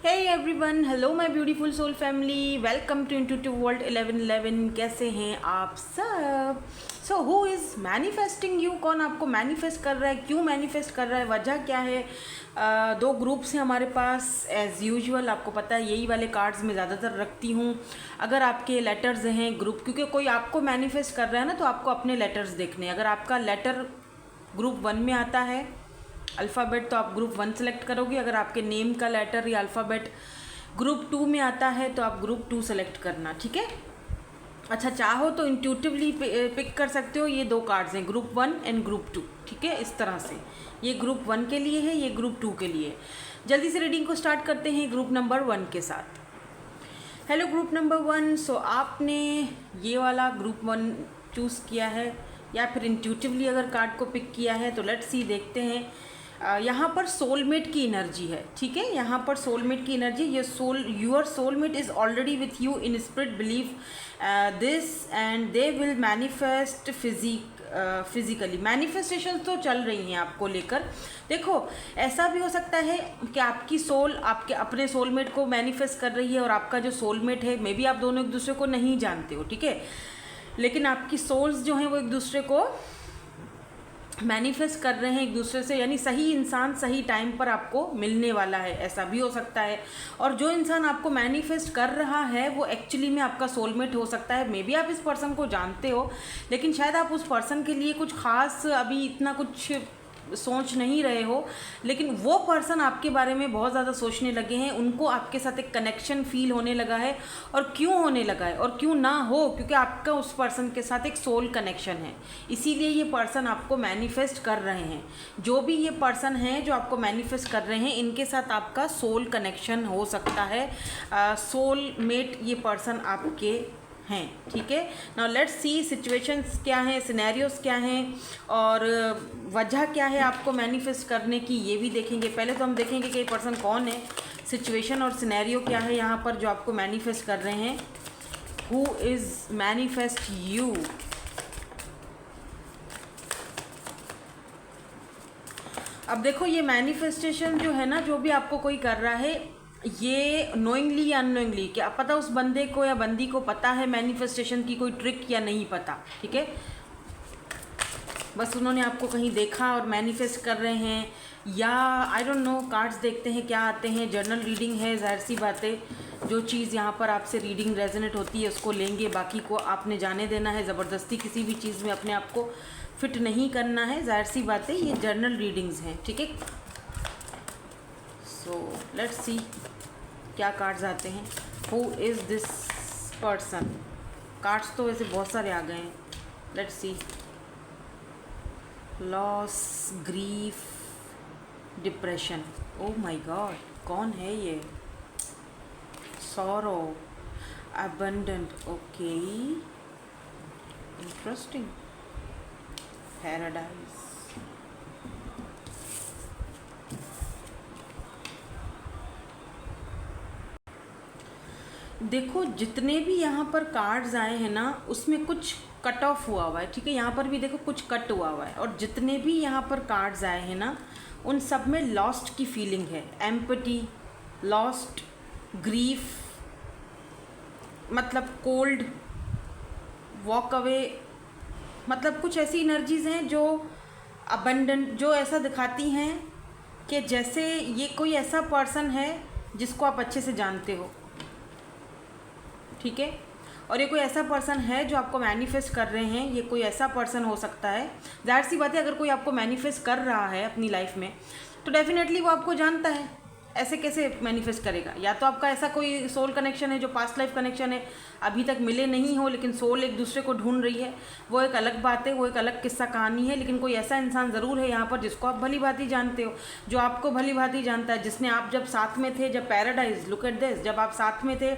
Hey everyone, hello my beautiful soul family, welcome to Intuitive World 1111। कैसे हैं आप सब? So who is manifesting you? कौन आपको मैनिफेस्ट कर रहा है? क्यों मैनिफेस्ट कर रहा है? वजह क्या है? दो ग्रुप्स हैं हमारे पास एज़ यूजुअल। आपको पता है यही वाले कार्ड्स मैं ज़्यादातर रखती हूँ। अगर आपके लेटर्स हैं ग्रुप, क्योंकि कोई आपको मैनिफेस्ट कर रहा है ना, तो आपको अपने लेटर्स देखने हैं। अगर आपका लेटर ग्रुप 1 में आता है अल्फ़ाबेट, तो आप ग्रुप 1 सेलेक्ट करोगे। अगर आपके नेम का लेटर या अल्फ़ाबेट ग्रुप 2 में आता है तो आप ग्रुप 2 सेलेक्ट करना, ठीक है। अच्छा, चाहो तो इंट्यूटिवली पिक कर सकते हो। ये दो कार्ड्स हैं, ग्रुप 1 एंड ग्रुप 2, ठीक है। इस तरह से ये ग्रुप 1 के लिए है, ये ग्रुप 2 के लिए। जल्दी से रीडिंग को स्टार्ट करते हैं ग्रुप नंबर 1 के साथ। Hello group number 1। सो आपने ये वाला ग्रुप 1 चूज़ किया है या फिर इंट्यूटिवली अगर कार्ड को पिक किया है, तो लेट्स सी, देखते हैं। यहाँ पर सोलमेट की एनर्जी है, ठीक है। यहाँ पर सोलमेट की एनर्जी, ये your soulmate is already with you in spirit, believe this and they will manifest physically. Manifestation तो चल रही हैं आपको लेकर। देखो, ऐसा भी हो सकता है कि आपकी सोल आपके अपने सोलमेट को मैनिफेस्ट कर रही है और आपका जो सोलमेट है, मे बी आप दोनों एक दूसरे को नहीं जानते हो, ठीक है, लेकिन आपकी सोल्स जो हैं वो एक दूसरे को मैनिफेस्ट कर रहे हैं एक दूसरे से, यानी सही इंसान सही टाइम पर आपको मिलने वाला है, ऐसा भी हो सकता है। और जो इंसान आपको मैनिफेस्ट कर रहा है वो एक्चुअली में आपका सोलमेट हो सकता है। मे बी आप इस पर्सन को जानते हो, लेकिन शायद आप उस पर्सन के लिए कुछ खास अभी इतना कुछ सोच नहीं रहे हो, लेकिन वो पर्सन आपके बारे में बहुत ज़्यादा सोचने लगे हैं। उनको आपके साथ एक कनेक्शन फील होने लगा है। और क्यों होने लगा है और क्यों ना हो, क्योंकि आपका उस पर्सन के साथ एक सोल कनेक्शन है, इसीलिए ये पर्सन आपको मैनिफेस्ट कर रहे हैं। जो भी ये पर्सन हैं जो आपको मैनिफेस्ट कर रहे हैं, इनके साथ आपका सोल कनेक्शन हो सकता है। सोल मेट ये पर्सन आपके हैं, ठीक है। नाउ लेट्स सी सिचुएशंस क्या हैं, सिनेरियोस क्या हैं और वजह क्या है आपको मैनिफेस्ट करने की, ये भी देखेंगे। पहले तो हम देखेंगे कि ये पर्सन कौन है, सिचुएशन और सिनेरियो क्या है यहाँ पर जो आपको मैनिफेस्ट कर रहे हैं। Who is manifest you? अब देखो, ये मैनिफेस्टेशन जो है ना, जो भी आपको कोई कर रहा है, ये नोइंगली या अननोइंगली, क्या पता उस बंदे को या बंदी को पता है मैनिफेस्टेशन की कोई ट्रिक या नहीं पता, ठीक है। बस उन्होंने आपको कहीं देखा और मैनिफेस्ट कर रहे हैं, या आई डोंट नो। कार्ड्स देखते हैं क्या आते हैं। जर्नल रीडिंग है, जाहिर सी बात है, जो चीज़ यहाँ पर आपसे रीडिंग रेजोनेट होती है उसको लेंगे, बाकी को आपने जाने देना है। ज़बरदस्ती किसी भी चीज़ में अपने आप को फिट नहीं करना है, जाहिर सी बात है। ये जर्नल रीडिंग्स हैं, ठीक है। सो लेट्स सी क्या कार्ड्स आते हैं। Who is this person? Cards तो वैसे बहुत सारे आ गए हैं। Let's see. Loss, grief, depression. Oh my God, कौन है ये? Sorrow, abundant, okay, interesting, paradise. देखो, जितने भी यहाँ पर कार्ड्स आए हैं ना, उसमें कुछ कट ऑफ हुआ है, ठीक है। यहाँ पर भी देखो कुछ कट हुआ है। और जितने भी यहाँ पर कार्ड्स आए हैं ना, उन सब में लॉस्ट की फीलिंग है। एम्पटी, लॉस्ट, ग्रीफ, मतलब कोल्ड, वॉक अवे, मतलब कुछ ऐसी एनर्जीज हैं जो अबंडेंट, जो ऐसा दिखाती हैं कि जैसे ये कोई ऐसा पर्सन है जिसको आप अच्छे से जानते हो, ठीक है। और ये कोई ऐसा पर्सन है जो आपको मैनिफेस्ट कर रहे हैं। ये कोई ऐसा पर्सन हो सकता है, जाहिर सी बात है, अगर कोई आपको मैनिफेस्ट कर रहा है अपनी लाइफ में, तो डेफिनेटली वो आपको जानता है। ऐसे कैसे मैनिफेस्ट करेगा? या तो आपका ऐसा कोई सोल कनेक्शन है जो पास्ट लाइफ कनेक्शन है, अभी तक मिले नहीं हो, लेकिन सोल एक दूसरे को ढूंढ रही है, वो एक अलग बात है, वो एक अलग किस्सा कहानी है। लेकिन कोई ऐसा इंसान ज़रूर है यहाँ पर जिसको आप भली भांति जानते हो, जो आपको भली भांति जानता है, जिसने आप जब साथ में थे, जब पैराडाइज, लुक एट दिस, जब आप साथ में थे,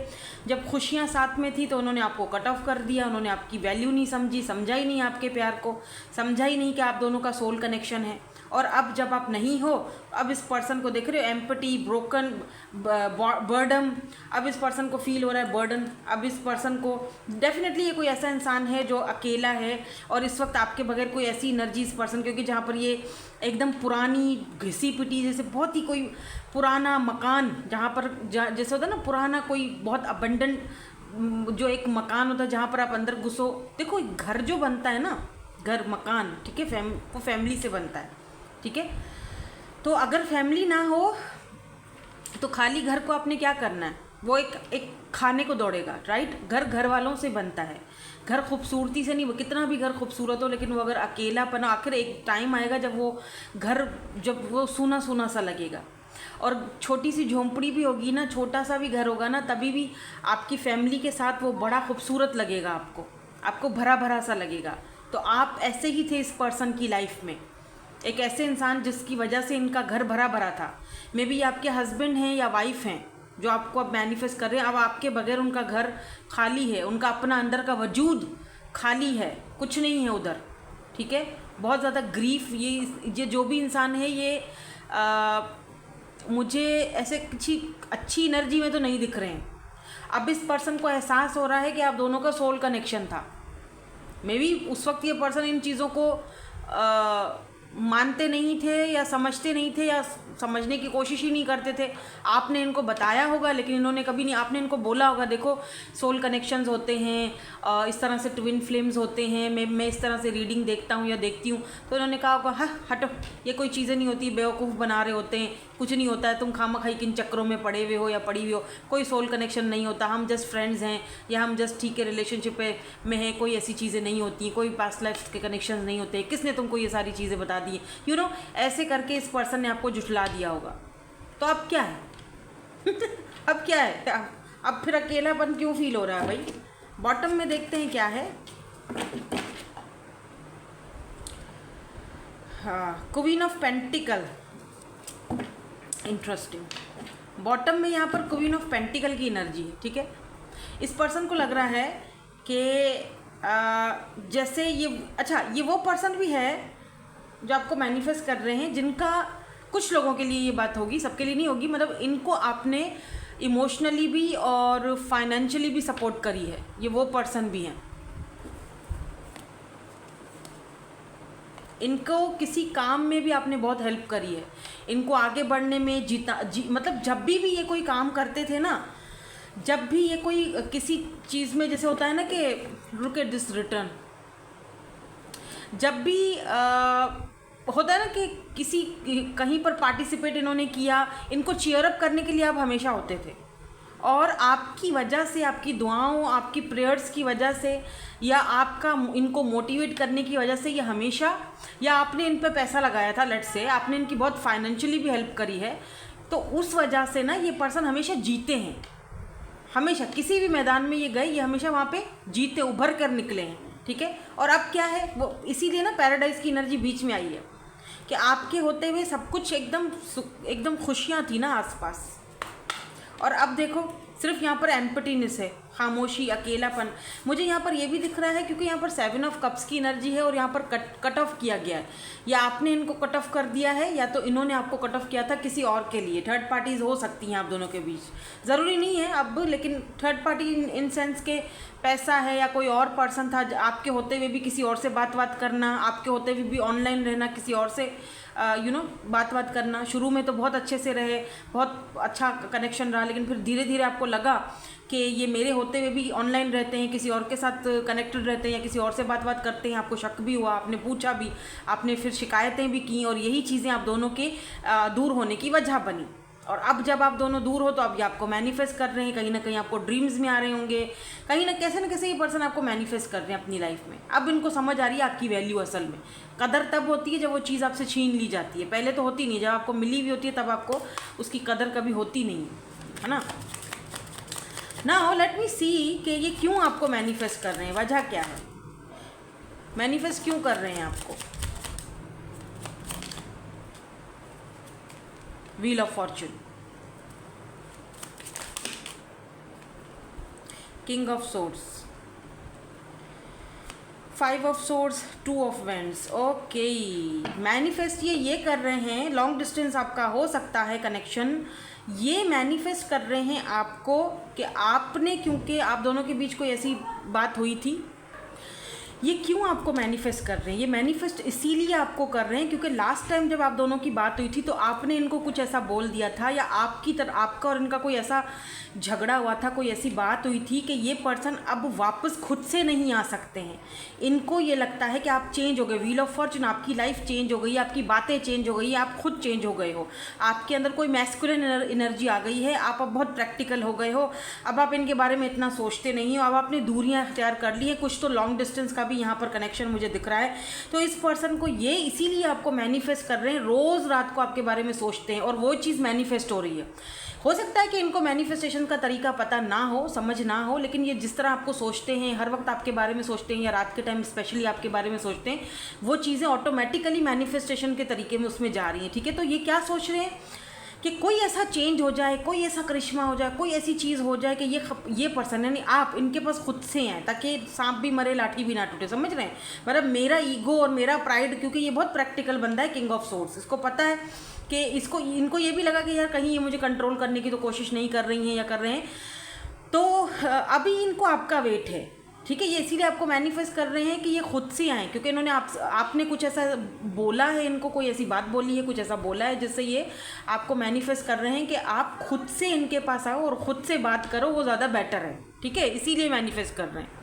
जब खुशियाँ साथ में थी, तो उन्होंने आपको कट ऑफ कर दिया। उन्होंने आपकी वैल्यू नहीं समझी, समझा ही नहीं आपके प्यार को, समझा ही नहीं कि आप दोनों का सोल कनेक्शन है। और अब जब आप नहीं हो, अब इस पर्सन को देख रहे हो एम्पटी, ब्रोकन, बर्डन, अब इस पर्सन को फील हो रहा है बर्डन, अब इस पर्सन को डेफिनेटली ये कोई ऐसा इंसान है जो अकेला है और इस वक्त आपके बगैर कोई ऐसी एनर्जी इस पर्सन, क्योंकि जहाँ पर ये एकदम पुरानी घिसी पिटी जैसे बहुत ही कोई पुराना मकान, जहाँ पर जैसे होता है ना पुराना कोई बहुत अबंडेंट जो एक मकान होता है जहाँ पर आप अंदर घुसो। देखो घर जो बनता है ना, घर मकान, ठीक है, वो फैमिली से बनता है, ठीक है। तो अगर फैमिली ना हो तो खाली घर को आपने क्या करना है, वो एक खाने को दौड़ेगा, राइट। घर वालों से बनता है, घर खूबसूरती से नहीं, कितना भी घर खूबसूरत हो लेकिन वो अगर अकेलापन, आखिर एक टाइम आएगा जब वो घर, जब वो सूना सूना सा लगेगा। और छोटी सी झोंपड़ी भी होगी ना, छोटा सा भी घर होगा ना, तभी भी आपकी फैमिली के साथ वो बड़ा खूबसूरत लगेगा, आपको भरा भरा सा लगेगा। तो आप ऐसे ही थे इस पर्सन की लाइफ में, एक ऐसे इंसान जिसकी वजह से इनका घर भरा भरा था। मे बी आपके हस्बैंड हैं या वाइफ हैं जो आपको अब मैनिफेस्ट कर रहे हैं, अब आपके बगैर उनका घर खाली है, उनका अपना अंदर का वजूद खाली है, कुछ नहीं है उधर, ठीक है। बहुत ज़्यादा ग्रीफ, ये जो भी इंसान है ये मुझे ऐसे किसी अच्छी एनर्जी में तो नहीं दिख रहे हैं। अब इस पर्सन को एहसास हो रहा है कि आप दोनों का सोल कनेक्शन था। मे बी उस वक्त ये पर्सन इन चीज़ों को मानते नहीं थे या समझते नहीं थे या समझने की कोशिश ही नहीं करते थे। आपने इनको बताया होगा लेकिन इन्होंने कभी नहीं, आपने इनको बोला होगा देखो सोल कनेक्शंस होते हैं, इस तरह से ट्विन फ्लेम्स होते हैं, मैं इस तरह से रीडिंग देखता हूँ या देखती हूँ, तो इन्होंने कहा होगा हाँ हटो, ये कोई चीज़ें नहीं होती, बेवकूफ़ बना रहे होते हैं, कुछ नहीं होता है, तुम खामखाई किन चक्करों में पड़े हुए हो या पड़ी हुई हो, कोई सोल कनेक्शन नहीं होता, हम जस्ट फ्रेंड्स हैं या हम जस्ट ठीक है रिलेशनशिप में हैं, कोई ऐसी चीज़ें नहीं होती, कोई पास्ट लाइफ के कनेक्शन नहीं होते, किसने तुमको ये सारी चीज़ें बता दी, यू नो, ऐसे करके इस पर्सन ने आपको जुटला दिया होगा। तो अब क्या है अब क्या है, अब फिर अकेलापन क्यों फील हो रहा है भाई। बॉटम में देखते हैं क्या है। हाँ, queen of pentacle, interesting. Bottom में यहाँ पर क्वीन ऑफ पेंटिकल की एनर्जी है, ठीक है। इस पर्सन को लग रहा है कि जैसे ये, अच्छा ये वो पर्सन भी है जो आपको मैनिफेस्ट कर रहे हैं, जिनका कुछ लोगों के लिए ये बात होगी, सबके लिए नहीं होगी, मतलब इनको आपने इमोशनली भी और फाइनेंशियली भी सपोर्ट करी है, ये वो पर्सन भी हैं। इनको किसी काम में भी आपने बहुत हेल्प करी है, इनको आगे बढ़ने में मतलब जब भी ये कोई काम करते थे ना, जब भी ये कोई किसी चीज़ में, जैसे होता है ना कि लुक एट दिस रिटर्न, जब भी होता है ना कि किसी कहीं पर पार्टिसिपेट इन्होंने किया, इनको चीयर अप करने के लिए आप हमेशा होते थे, और आपकी वजह से, आपकी दुआओं, आपकी प्रेयर्स की वजह से, या आपका इनको मोटिवेट करने की वजह से ये हमेशा, या आपने इन पे पैसा लगाया था, लेट्स से आपने इनकी बहुत फाइनेंशियली भी हेल्प करी है, तो उस वजह से ना ये पर्सन हमेशा जीते हैं, हमेशा किसी भी मैदान में ये गए, ये हमेशा वहाँ पे जीते, उभर कर निकले हैं, ठीक है। और अब क्या है, वो इसीलिए ना पैराडाइज की एनर्जी बीच में आई है कि आपके होते हुए सब कुछ एकदम खुशियाँ थी ना आसपास, और अब देखो सिर्फ यहाँ पर एम्पटीनेस है, खामोशी, अकेलापन। मुझे यहाँ पर ये भी दिख रहा है क्योंकि यहाँ पर 7 ऑफ कप्स की एनर्जी है और यहाँ पर कट ऑफ किया गया है, या आपने इनको कट ऑफ कर दिया है या तो इन्होंने आपको कट ऑफ किया था किसी और के लिए। थर्ड पार्टीज हो सकती हैं आप दोनों के बीच, ज़रूरी नहीं है अब, लेकिन थर्ड पार्टी इन सेंस के पैसा है या कोई और पर्सन था, आपके होते हुए भी किसी और से बात करना, आपके होते हुए भी ऑनलाइन रहना, किसी और से बात करना। शुरू में तो बहुत अच्छे से रहे, बहुत अच्छा कनेक्शन रहा, लेकिन फिर धीरे धीरे आपको लगा कि ये मेरे होते हुए भी ऑनलाइन रहते हैं, किसी और के साथ कनेक्टेड रहते हैं या किसी और से बात करते हैं। आपको शक भी हुआ, आपने पूछा भी, आपने फिर शिकायतें भी की, और यही चीज़ें आप दोनों के दूर होने की वजह बनी। और अब जब आप दोनों दूर हो तो अब ये आपको मैनिफेस्ट कर रहे हैं, कहीं ना कहीं आपको ड्रीम्स में आ रहे होंगे, कहीं ना कैसे ये पर्सन आपको मैनिफेस्ट कर रहे हैं अपनी लाइफ में। अब इनको समझ आ रही है आपकी वैल्यू, असल में कदर तब होती है जब वो चीज़ आपसे छीन ली जाती है, पहले तो होती नहीं, जब आपको मिली भी होती है तब आपको उसकी कदर कभी होती नहीं है ना। नाउ लेट मी सी कि ये क्यों आपको मैनिफेस्ट कर रहे हैं, वजह क्या है, मैनिफेस्ट क्यों कर रहे हैं आपको। Wheel of Fortune, king of swords, five of source, two of vends. Okay, manifest ये कर रहे हैं, लॉन्ग डिस्टेंस आपका हो सकता है कनेक्शन। ये मैनिफेस्ट कर रहे हैं आपको कि आपने, क्योंकि आप दोनों के बीच कोई ऐसी बात हुई थी। ये क्यों आपको मैनिफेस्ट कर रहे हैं? ये मैनिफेस्ट इसीलिए आपको कर रहे हैं क्योंकि लास्ट टाइम जब आप दोनों की बात हुई थी तो आपने इनको कुछ ऐसा बोल दिया था, या आपका और इनका कोई ऐसा झगड़ा हुआ था, कोई ऐसी बात हुई थी कि ये पर्सन अब वापस खुद से नहीं आ सकते हैं। इनको ये लगता है कि आप चेंज हो गए, व्हील ऑफ फॉर्चून, आपकी लाइफ चेंज हो गई, आपकी बातें चेंज हो गई, आप खुद चेंज हो गए हो, आपके अंदर कोई मैस्कुलिन एनर्जी आ गई है, आप अब बहुत प्रैक्टिकल हो गए हो, अब आप इनके बारे में इतना सोचते नहीं हो, अब आपने दूरियां अख्तियार कर ली है। कुछ तो लॉन्ग डिस्टेंस का भी यहाँ पर कनेक्शन मुझे दिख रहा है। तो इस पर्सन को ये इसीलिए आपको मैनिफेस्ट कर रहे हैं, रोज़ रात को आपके बारे में सोचते हैं और वो चीज़ मैनिफेस्ट हो रही है। हो सकता है कि इनको मैनिफेस्टेशन का तरीका पता ना हो, समझ ना हो, लेकिन ये जिस तरह आपको सोचते हैं, हर वक्त आपके बारे में सोचते हैं, या रात के टाइम स्पेशली आपके बारे में सोचते हैं, वो चीज़ें ऑटोमेटिकली मैनिफेस्टेशन के तरीके में उसमें जा रही हैं। ठीक है, तो ये क्या सोच रहे हैं कि कोई ऐसा चेंज हो जाए, कोई ऐसा करिश्मा हो जाए, कोई ऐसी चीज़ हो जाए कि ये पर्सन, यानी आप, इनके पास खुद से हैं, ताकि सांप भी मरे लाठी भी ना टूटे। समझ रहे हैं? मतलब मेरा ईगो और मेरा प्राइड, क्योंकि ये बहुत प्रैक्टिकल बंदा है, किंग ऑफ सोर्स, इसको पता है कि इनको ये भी लगा कि यार कहीं ये मुझे कंट्रोल करने की तो कोशिश नहीं कर रही हैं या कर रहे हैं। तो अभी इनको आपका वेट है। ठीक है, ये इसीलिए आपको मैनिफेस्ट कर रहे हैं कि ये खुद से आए, क्योंकि इन्होंने आपने कुछ ऐसा बोला है, इनको कोई ऐसी बात बोली है, कुछ ऐसा बोला है जिससे ये आपको मैनिफेस्ट कर रहे हैं कि आप खुद से इनके पास आओ और ख़ुद से बात करो, वो ज़्यादा बेटर है। ठीक है, इसीलिए मैनिफेस्ट कर रहे हैं।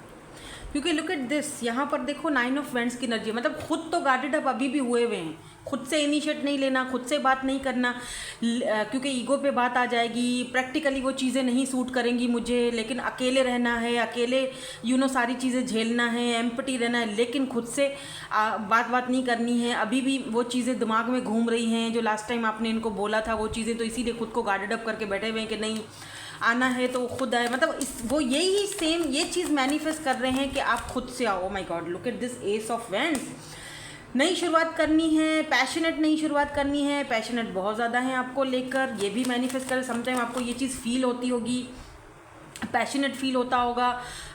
क्योंकि लुक एट दिस, यहाँ पर देखो 9 ऑफ वेंड्स की एनर्जी, मतलब खुद तो गार्डेड अप अभी भी हुए हुए हैं, खुद से इनिशिएट नहीं लेना, खुद से बात नहीं करना, क्योंकि ईगो पे बात आ जाएगी, प्रैक्टिकली वो चीज़ें नहीं सूट करेंगी मुझे, लेकिन अकेले रहना है, अकेले सारी चीज़ें झेलना है, एम्पटी रहना है, लेकिन खुद से बात नहीं करनी है। अभी भी वो चीज़ें दिमाग में घूम रही हैं जो लास्ट टाइम आपने इनको बोला था, वो चीज़ें, तो इसीलिए खुद को गार्डेड अप करके बैठे हुए हैं कि नहीं आना है तो खुद आए। मतलब वो यही सेम ये चीज़ मैनिफेस्ट कर रहे हैं कि आप खुद से आओ। My God, look at this S of vends. नई शुरुआत करनी है, पैशनेट नई शुरुआत करनी है, पैशनेट बहुत ज़्यादा है आपको लेकर, ये भी मैनिफेस्ट करें। समटाइम आपको ये चीज़ फील होती होगी, पैशनेट फील होता होगा,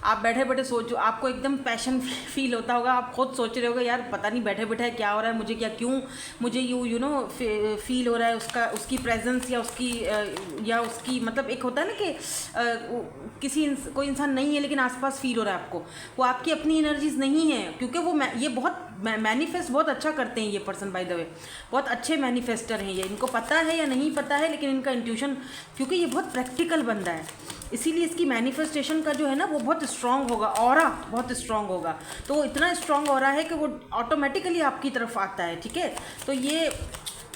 आप बैठे बैठे सोचो, आपको एकदम पैशन फील होता होगा, आप खुद सोच रहे होगे यार पता नहीं बैठे बैठे क्या हो रहा है मुझे, क्यों मुझे यू नो फील हो रहा है उसकी प्रेजेंस, या उसकी मतलब एक होता है ना कि कोई इंसान नहीं है लेकिन आसपास फील हो रहा है आपको, वो आपकी अपनी एनर्जीज नहीं है, क्योंकि वो ये बहुत मैनिफेस्ट बहुत अच्छा करते हैं ये पर्सन, बाय द वे बहुत अच्छे मैनिफेस्टर हैं ये। इनको पता है या नहीं पता है, लेकिन इनका इंट्यूशन, क्योंकि ये बहुत प्रैक्टिकल बंदा है, इसीलिए इसकी मैनिफेस्टेशन का जो है ना वो बहुत स्ट्रांग होगा, ऑरा बहुत स्ट्रांग होगा। तो वो इतना स्ट्रांग ऑरा है कि वो ऑटोमेटिकली आपकी तरफ आता है। ठीक है, तो ये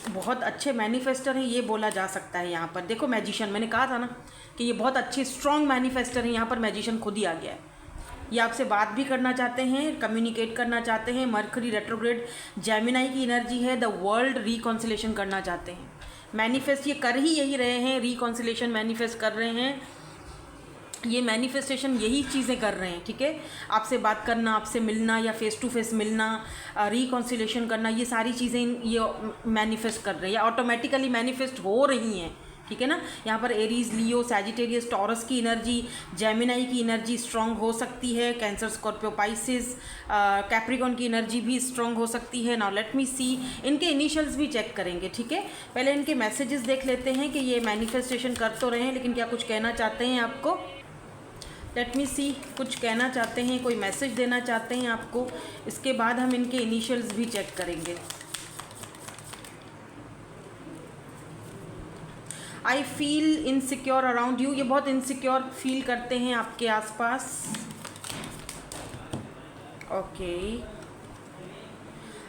बहुत अच्छे मैनिफेस्टर हैं, ये बोला जा सकता है। यहाँ पर देखो मैजिशियन, मैंने कहा था ना कि ये बहुत अच्छे स्ट्रांग मैनिफेस्टर हैं। यहाँ पर मैजिशियन खुद ही आ गया है। ये आपसे बात भी करना चाहते हैं, कम्युनिकेट करना चाहते हैं। मरकरी रेट्रोग्रेड जेमिनाई की एनर्जी है, द वर्ल्ड रिकॉन्सिलेशन करना चाहते हैं। मैनिफेस्ट ये कर ही यही रहे हैं, रिकॉन्सिलेशन मैनिफेस्ट कर रहे हैं, ये मैनिफेस्टेशन यही चीज़ें कर रहे हैं। ठीक है, आपसे बात करना, आपसे मिलना, या फेस टू फेस मिलना, रिकॉन्सिलेशन करना, ये सारी चीज़ें ये मैनिफेस्ट कर रहे हैं, ऑटोमेटिकली मैनिफेस्ट हो रही हैं। ठीक है ना, यहाँ पर एरीज, लियो, सैजिटेरियस, टॉरस की एनर्जी, जेमिनाई की एनर्जी स्ट्रांग हो सकती है, कैंसर, स्कॉर्पियो, पाइसिस, कैप्रिकॉन की एनर्जी भी स्ट्रांग हो सकती है। नाउ लेट मी सी, इनके इनिशियल्स भी चेक करेंगे। ठीक है, पहले इनके मैसेजेस देख लेते हैं कि ये मैनिफेस्टेशन कर तो रहे हैं लेकिन क्या कुछ कहना चाहते हैं आपको। लेट मी सी, कुछ कहना चाहते हैं, कोई मैसेज देना चाहते हैं आपको। इसके बाद हम इनके इनिशियल्स भी चेक करेंगे। I feel insecure around you, ये बहुत इनसिक्योर फील करते हैं आपके आसपास। Okay,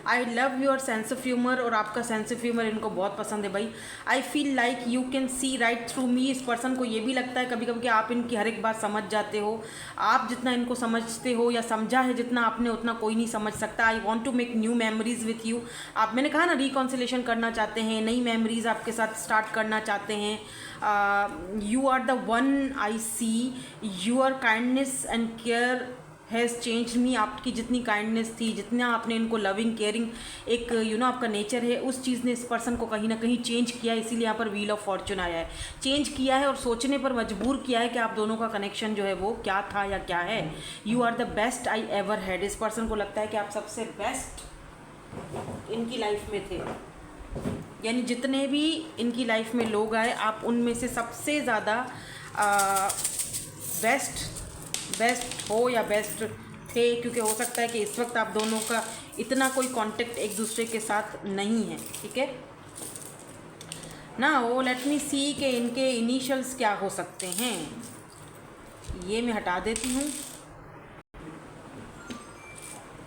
I love your sense of humour, और आपका सेंस ऑफ ह्यूमर इनको बहुत पसंद है भाई। I feel like you can see right through me, इस पर्सन को ये भी लगता है कभी कभी कि आप इनकी हर एक बात समझ जाते हो। आप जितना इनको समझते हो या समझा है जितना आपने, उतना कोई नहीं समझ सकता। I want to make new memories with you, आप, मैंने कहा ना, रिकॉन्सिलेशन करना चाहते हैं, नई मेमोरीज आपके साथ स्टार्ट करना चाहते हैं। You are the one I see, your kindness and care has change me, आपकी जितनी काइंडनेस थी, जितना आपने इनको लविंग केयरिंग एक आपका नेचर है, उस चीज़ ने इस पर्सन को कहीं ना कहीं चेंज किया है, इसीलिए यहाँ पर व्हील ऑफ फॉर्चून आया है। चेंज किया है और सोचने पर मजबूर किया है कि आप दोनों का कनेक्शन जो है वो क्या था या क्या है। You are the best I ever had, इस पर्सन को लगता है कि आप सबसे बेस्ट इनकी लाइफ में थे, यानी जितने भी इनकी लाइफ में लोग आए आप उनमें से सबसे ज़्यादा बेस्ट हो या बेस्ट थे, क्योंकि हो सकता है कि इस वक्त आप दोनों का इतना कोई कांटेक्ट एक दूसरे के साथ नहीं है। ठीक है ना। वो लेट मी सी कि इनके इनिशियल्स क्या हो सकते हैं, ये मैं हटा देती हूँ।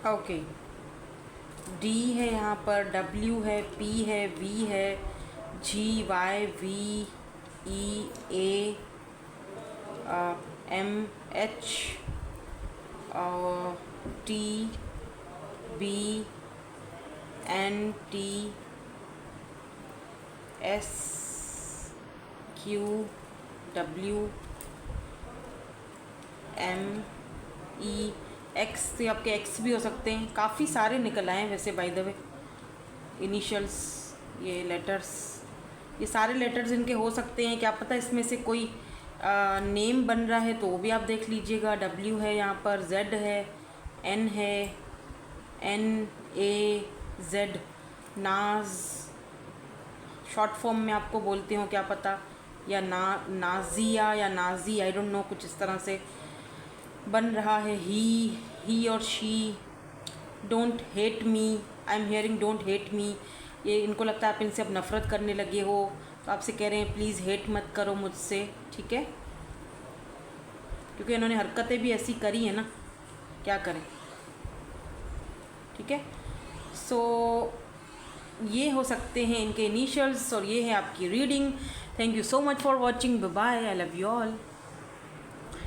ओके, डी है यहाँ पर, डब्ल्यू है, पी है, वी है, G, Y, V, E, A, M, H, T, B, N, T, S, Q, W, M, E, X. तो आपके एक्स भी हो सकते हैं, काफ़ी सारे निकल आए हैं वैसे बाय द वे इनिशियल्स, ये लेटर्स, ये सारे लेटर्स इनके हो सकते हैं। क्या पता इसमें से कोई नेम बन रहा है तो वो भी आप देख लीजिएगा। डब्ल्यू है यहाँ पर, जेड है, एन है, एन, ए, जेड, नाज, शॉर्ट फॉर्म में आपको बोलते हो क्या पता, या नाजिया या नाजी, आई डोंट नो, कुछ इस तरह से बन रहा है। ही और she, don't hate me, I am hearing don't hate me, ये इनको लगता है आप इनसे अब नफ़रत करने लगे हो, तो आपसे कह रहे हैं प्लीज़ हेट मत करो मुझसे। ठीक है, क्योंकि इन्होंने हरकतें भी ऐसी करी है ना, क्या करें। ठीक है, सो ये हो सकते हैं इनके इनिशियल्स और ये है आपकी reading. Thank you so much for watching, bye bye, I love you all.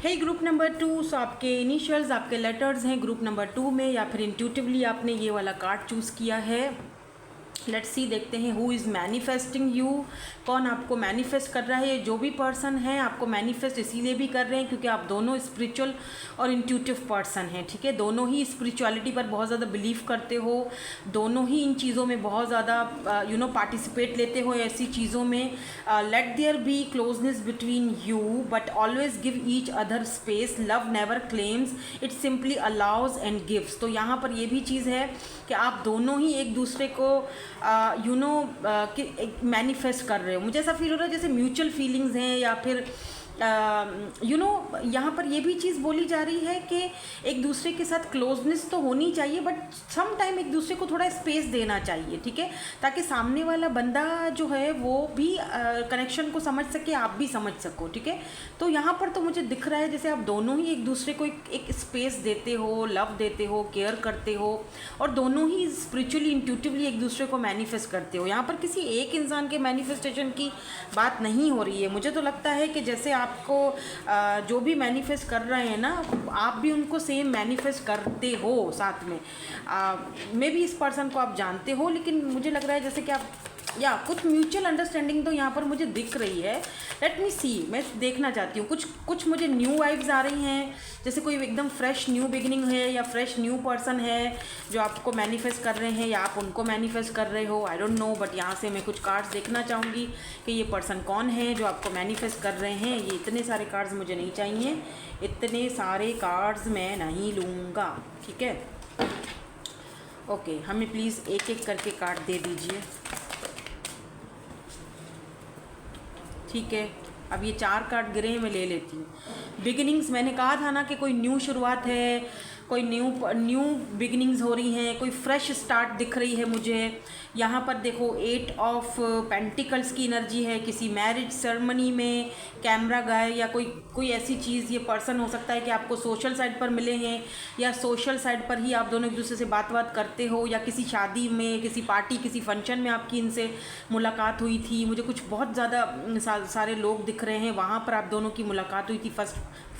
है ग्रुप नंबर 2, सो आपके इनिशियल्स, आपके लेटर्स हैं ग्रुप नंबर 2 में, या फिर इंट्यूटिवली आपने ये वाला कार्ड चूज़ किया है। लेट्स सी, देखते हैं हु इज़ मैनिफेस्टिंग यू, कौन आपको मैनिफेस्ट कर रहा है। ये जो भी पर्सन है आपको मैनिफेस्ट इसीलिए भी कर रहे हैं क्योंकि आप दोनों स्पिरिचुअल और इंट्यूटिव पर्सन हैं। ठीक है, दोनों ही स्पिरिचुअलिटी पर बहुत ज़्यादा बिलीव करते हो, दोनों ही इन चीज़ों में बहुत ज़्यादा पार्टिसिपेट लेते हो ऐसी चीज़ों में। Let there be closeness between you but always give each other space, love never claims, it simply allows and gives. तो यहाँ पर ये भी चीज़ है कि आप दोनों ही एक दूसरे को मैनिफेस्ट कर रहे हो। मुझे ऐसा फील हो रहा है जैसे म्यूचुअल फीलिंग्स हैं, या फिर यहाँ पर ये भी चीज़ बोली जा रही है कि एक दूसरे के साथ क्लोजनेस तो होनी चाहिए बट सम टाइम एक दूसरे को थोड़ा स्पेस देना चाहिए। ठीक है, ताकि सामने वाला बंदा जो है वो भी कनेक्शन को समझ सके, आप भी समझ सको। ठीक है, तो यहाँ पर तो मुझे दिख रहा है जैसे आप दोनों ही एक दूसरे को एक स्पेस देते हो, लव देते हो, केयर करते हो, और दोनों ही स्पिरिचुअली इंट्यूटिवली एक दूसरे को मैनिफेस्ट करते हो। यहाँ पर किसी एक इंसान के मैनिफेस्टेशन की बात नहीं हो रही है। मुझे तो लगता है कि जैसे आपको जो भी मैनिफेस्ट कर रहे हैं ना, आप भी उनको सेम मैनिफेस्ट करते हो साथ में। मे बी इस पर्सन को आप जानते हो, लेकिन मुझे लग रहा है जैसे कि आप या कुछ म्यूचुअल अंडरस्टैंडिंग तो यहाँ पर मुझे दिख रही है। लेट मी सी, मैं देखना चाहती हूँ। कुछ मुझे न्यू वाइब्स आ रही हैं, जैसे कोई एकदम फ्रेश न्यू बिगिनिंग है या फ्रेश न्यू पर्सन है जो आपको मैनिफेस्ट कर रहे हैं या आप उनको मैनिफेस्ट कर रहे हो, आई डोंट नो। बट यहाँ से मैं कुछ कार्ड्स देखना चाहूँगी कि ये पर्सन कौन है जो आपको मैनिफेस्ट कर रहे हैं। ये इतने सारे कार्ड्स मुझे नहीं चाहिए, इतने सारे कार्ड्स मैं नहीं लूँगा। ठीक है, ओके, हमें प्लीज़ एक एक करके कार्ड दे दीजिए। ठीक है, अब ये 4 कार्ड गिरे हैं, मैं ले लेती हूँ। बिगिनिंग्स, मैंने कहा था ना कि कोई न्यू शुरुआत है, कोई न्यू बिगिनिंग्स हो रही हैं, कोई फ्रेश स्टार्ट दिख रही है मुझे। यहाँ पर देखो 8 ऑफ पेंटिकल्स की एनर्जी है, किसी मैरिज सेरेमनी में कैमरा गए या कोई ऐसी चीज़। ये पर्सन हो सकता है कि आपको सोशल साइड पर मिले हैं या सोशल साइड पर ही आप दोनों एक दूसरे से बात करते हो, या किसी शादी में, किसी पार्टी, किसी फंक्शन में आपकी इनसे मुलाकात हुई थी। मुझे कुछ बहुत ज़्यादा सारे लोग दिख रहे हैं, वहाँ पर आप दोनों की मुलाकात हुई थी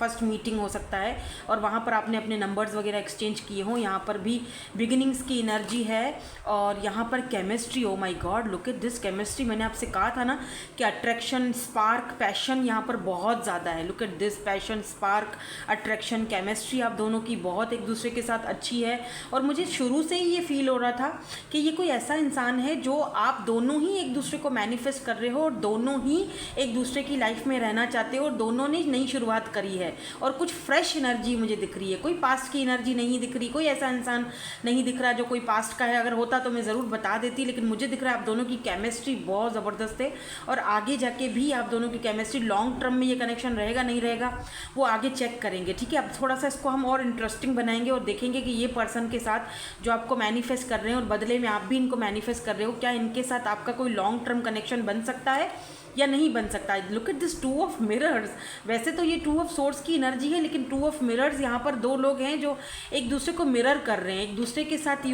फर्स्ट मीटिंग हो सकता है और वहाँ पर आपने अपने नंबर्स वगैरह एक्सचेंज किए हों। यहाँ पर भी बिगिनिंग्स की एनर्जी है और यहाँ पर chemistry, O my God look at this chemistry. मैंने आपसे कहा था ना कि अट्रैक्शन, स्पार्क, पैशन यहाँ पर बहुत ज़्यादा है। Look at this, passion, spark, attraction, chemistry आप दोनों की बहुत एक दूसरे के साथ अच्छी है। और मुझे शुरू से ही ये फील हो रहा था कि ये कोई ऐसा इंसान है जो आप दोनों ही एक दूसरे को मैनिफेस्ट कर रहे हो और दोनों ही एक दूसरे की लाइफ में रहना चाहते हो और दोनों ने नई शुरुआत करी है। और कुछ फ्रेश एनर्जी मुझे दिख रही है, कोई पास्ट की एनर्जी नहीं दिख रही, कोई ऐसा इंसान नहीं दिख रहा जो कोई पास्ट का है। अगर होता तो मैं ज़रूर बता देती, लेकिन मुझे दिख रहा है आप दोनों की केमिस्ट्री बहुत ज़बरदस्त है और आगे जाके भी आप दोनों की केमिस्ट्री, लॉन्ग टर्म में ये कनेक्शन रहेगा नहीं रहेगा वो आगे चेक करेंगे, ठीक है। अब थोड़ा सा इसको हम और इंटरेस्टिंग बनाएंगे और देखेंगे कि ये पर्सन के साथ जो आपको मैनिफेस्ट कर रहे हैं और बदले में आप भी इनको मैनिफेस्ट कर रहे हो, क्या इनके साथ आपका कोई लॉन्ग टर्म कनेक्शन बन सकता है या नहीं बन सकता है। Look at this two of mirrors. वैसे तो ये टू ऑफ सोर्स की एनर्जी है, लेकिन टू ऑफ मिरर्स, यहाँ पर दो लोग हैं जो एक दूसरे को मिरर कर रहे हैं, एक दूसरे के साथ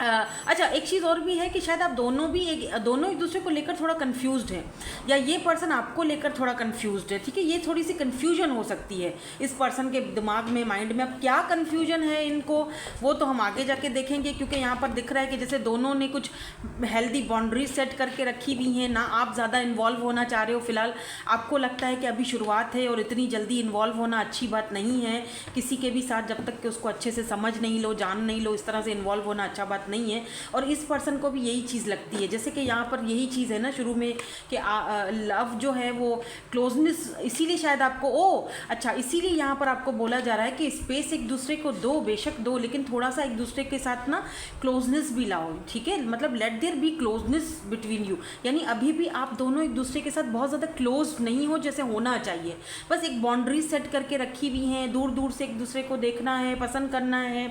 अच्छा एक चीज़ और भी है कि शायद आप दोनों एक दूसरे को लेकर थोड़ा कंफ्यूज्ड हैं या ये पर्सन आपको लेकर थोड़ा कंफ्यूज्ड है, ठीक है। ये थोड़ी सी कंफ्यूजन हो सकती है इस पर्सन के दिमाग में, माइंड में। अब क्या कंफ्यूजन है इनको वो तो हम आगे जाके देखेंगे, क्योंकि यहाँ पर दिख रहा है कि जैसे दोनों ने कुछ हेल्दी बाउंड्रीज सेट करके रखी हुई हैं ना। आप ज़्यादा इन्वॉल्व होना चाह रहे हो फिलहाल, आपको लगता है कि अभी शुरुआत है और इतनी जल्दी इन्वॉल्व होना अच्छी बात नहीं है किसी के भी साथ, जब तक कि उसको अच्छे से समझ नहीं लो, जान नहीं लो, इस तरह से इन्वॉल्व होना अच्छा बात नहीं है। और इस पर्सन को भी यही चीज़ लगती है, जैसे कि यहाँ पर यही चीज़ है ना शुरू में कि लव जो है वो क्लोजनेस, इसीलिए शायद आपको इसीलिए यहाँ पर आपको बोला जा रहा है कि स्पेस एक दूसरे को दो, बेशक दो, लेकिन थोड़ा सा एक दूसरे के साथ ना क्लोजनेस भी लाओ, ठीक है। मतलब let there be closeness between you, यानी अभी भी आप दोनों एक दूसरे के साथ बहुत ज़्यादा क्लोज नहीं हो जैसे होना चाहिए। बस एक बाउंड्री सेट करके रखी हुई हैं, दूर दूर से एक दूसरे को देखना है, पसंद करना है।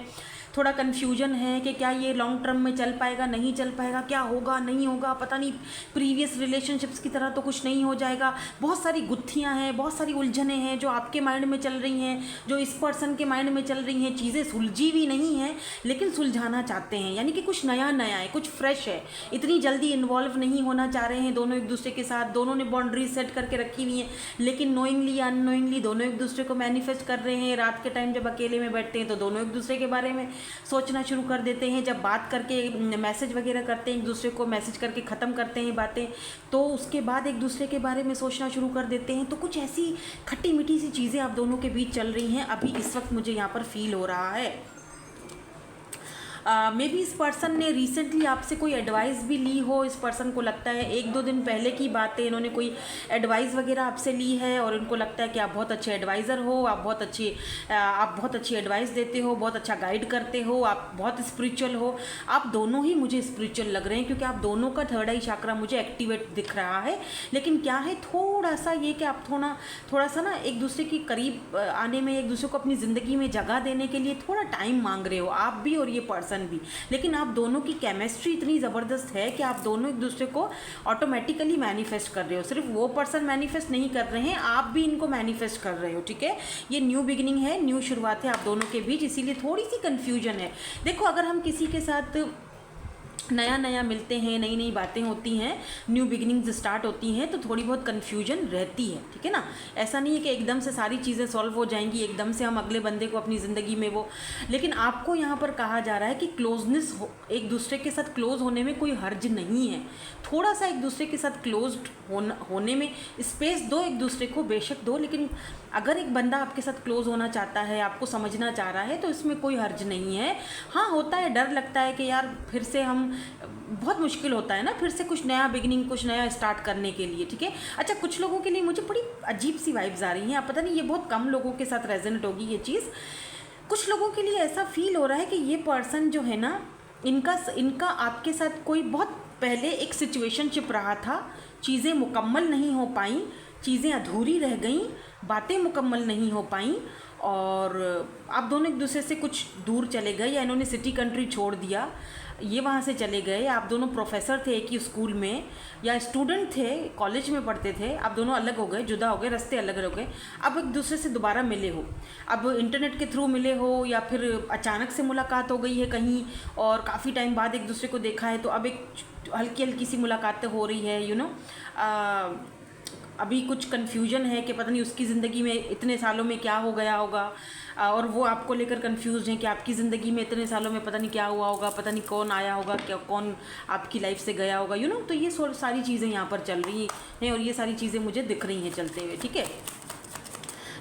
थोड़ा कन्फ्यूजन है कि क्या ये लॉन्ग टर्म में चल पाएगा, नहीं चल पाएगा, क्या होगा नहीं होगा पता नहीं, प्रीवियस रिलेशनशिप्स की तरह तो कुछ नहीं हो जाएगा। बहुत सारी गुत्थियां हैं, बहुत सारी उलझनें हैं जो आपके माइंड में चल रही हैं, जो इस पर्सन के माइंड में चल रही हैं। चीज़ें सुलझी भी नहीं हैं लेकिन सुलझाना चाहते हैं, यानी कि कुछ नया नया है, कुछ फ्रेश है। इतनी जल्दी इन्वॉल्व नहीं होना चाह रहे हैं दोनों एक दूसरे के साथ, दोनों ने बाउंड्रीज सेट करके रखी हुई हैं, लेकिन नोइंगली या अननोइंगली दोनों एक दूसरे को मैनिफेस्ट कर रहे हैं। रात के टाइम जब अकेले में बैठते हैं तो दोनों एक दूसरे के बारे में सोचना शुरू कर देते हैं। जब बात करके मैसेज वगैरह करते हैं, एक दूसरे को मैसेज करके ख़त्म करते हैं बातें, तो उसके बाद एक दूसरे के बारे में सोचना शुरू कर देते हैं। तो कुछ ऐसी खट्टी मीठी सी चीज़ें आप दोनों के बीच चल रही हैं अभी इस वक्त, मुझे यहाँ पर फील हो रहा है। मे बी इस पर्सन ने रिसेंटली आपसे कोई एडवाइस भी ली हो। इस पर्सन को लगता है 1-2 दिन पहले की बात है, इन्होंने कोई एडवाइस वगैरह आपसे ली है और इनको लगता है कि आप बहुत अच्छे एडवाइज़र हो, आप बहुत अच्छी एडवाइस देते हो, बहुत अच्छा गाइड करते हो, आप बहुत स्पिरिचुअल हो। आप दोनों ही मुझे स्पिरिचुअल लग रहे हैं क्योंकि आप दोनों का थर्ड आई चक्रा मुझे एक्टिवेट दिख रहा है। लेकिन क्या है थोड़ा सा ये कि आप थोड़ा सा ना एक दूसरे के करीब आने में, एक दूसरे को अपनी ज़िंदगी में जगह देने के लिए थोड़ा टाइम मांग रहे हो आप भी और ये पर्सन भी। लेकिन आप दोनों की केमिस्ट्री इतनी ज़बरदस्त है कि आप दोनों एक दूसरे को ऑटोमेटिकली मैनिफेस्ट कर रहे हो। सिर्फ वो पर्सन मैनिफेस्ट नहीं कर रहे हैं, आप भी इनको मैनिफेस्ट कर रहे हो, ठीक है। ये न्यू बिगिनिंग है, न्यू शुरुआत है आप दोनों के बीच, इसीलिए थोड़ी सी कन्फ्यूजन है। देखो अगर हम किसी के साथ नया नया मिलते हैं, नई नई बातें होती हैं, न्यू बिगिनिंग्स स्टार्ट होती हैं, तो थोड़ी बहुत कन्फ्यूजन रहती है, ठीक है ना। ऐसा नहीं है कि एकदम से सारी चीज़ें सॉल्व हो जाएंगी, एकदम से हम अगले बंदे को अपनी ज़िंदगी में वो, लेकिन आपको यहाँ पर कहा जा रहा है कि क्लोजनेस एक दूसरे के साथ क्लोज होने में कोई हर्ज नहीं है। थोड़ा सा एक दूसरे के साथ क्लोज होने में स्पेस दो एक दूसरे को, बेशक दो, लेकिन अगर एक बंदा आपके साथ क्लोज होना चाहता है, आपको समझना चाह रहा है, तो इसमें कोई हर्ज नहीं है। हाँ होता है, डर लगता है कि यार फिर से हम, बहुत मुश्किल होता है ना फिर से कुछ नया बिगिनिंग, कुछ नया स्टार्ट करने के लिए, ठीक है। अच्छा कुछ लोगों के लिए मुझे बड़ी अजीब सी वाइब्स आ रही हैं, आप पता नहीं, ये बहुत कम लोगों के साथ रेजोनेट होगी ये चीज़। कुछ लोगों के लिए ऐसा फील हो रहा है कि ये पर्सन जो है ना, इनका आपके साथ कोई बहुत पहले एक सिचुएशनशिप रहा था, चीज़ें मुकम्मल नहीं हो पाई, चीज़ें अधूरी रह गई, बातें मुकम्मल नहीं हो पाई और आप दोनों एक दूसरे से कुछ दूर चले गए, या इन्होंने सिटी कंट्री छोड़ दिया, ये वहाँ से चले गए। आप दोनों प्रोफेसर थे एक ही स्कूल में, या स्टूडेंट थे, कॉलेज में पढ़ते थे, आप दोनों अलग हो गए, जुदा हो गए, रास्ते अलग हो गए, अब एक दूसरे से दोबारा मिले हो, अब इंटरनेट के थ्रू मिले हो या फिर अचानक से मुलाकात हो गई है कहीं और काफ़ी टाइम बाद एक दूसरे को देखा है, तो अब एक हल्की हल्की सी मुलाकातें हो रही है, अभी कुछ कन्फ्यूजन है कि पता नहीं उसकी ज़िंदगी में इतने सालों में क्या हो गया होगा, और वो आपको लेकर कंफ्यूज हैं कि आपकी ज़िंदगी में इतने सालों में पता नहीं क्या हुआ होगा, पता नहीं कौन आया होगा, क्या कौन आपकी लाइफ से गया होगा, तो ये सारी चीज़ें यहाँ पर चल रही हैं और ये सारी चीज़ें मुझे दिख रही हैं चलते हुए, ठीक है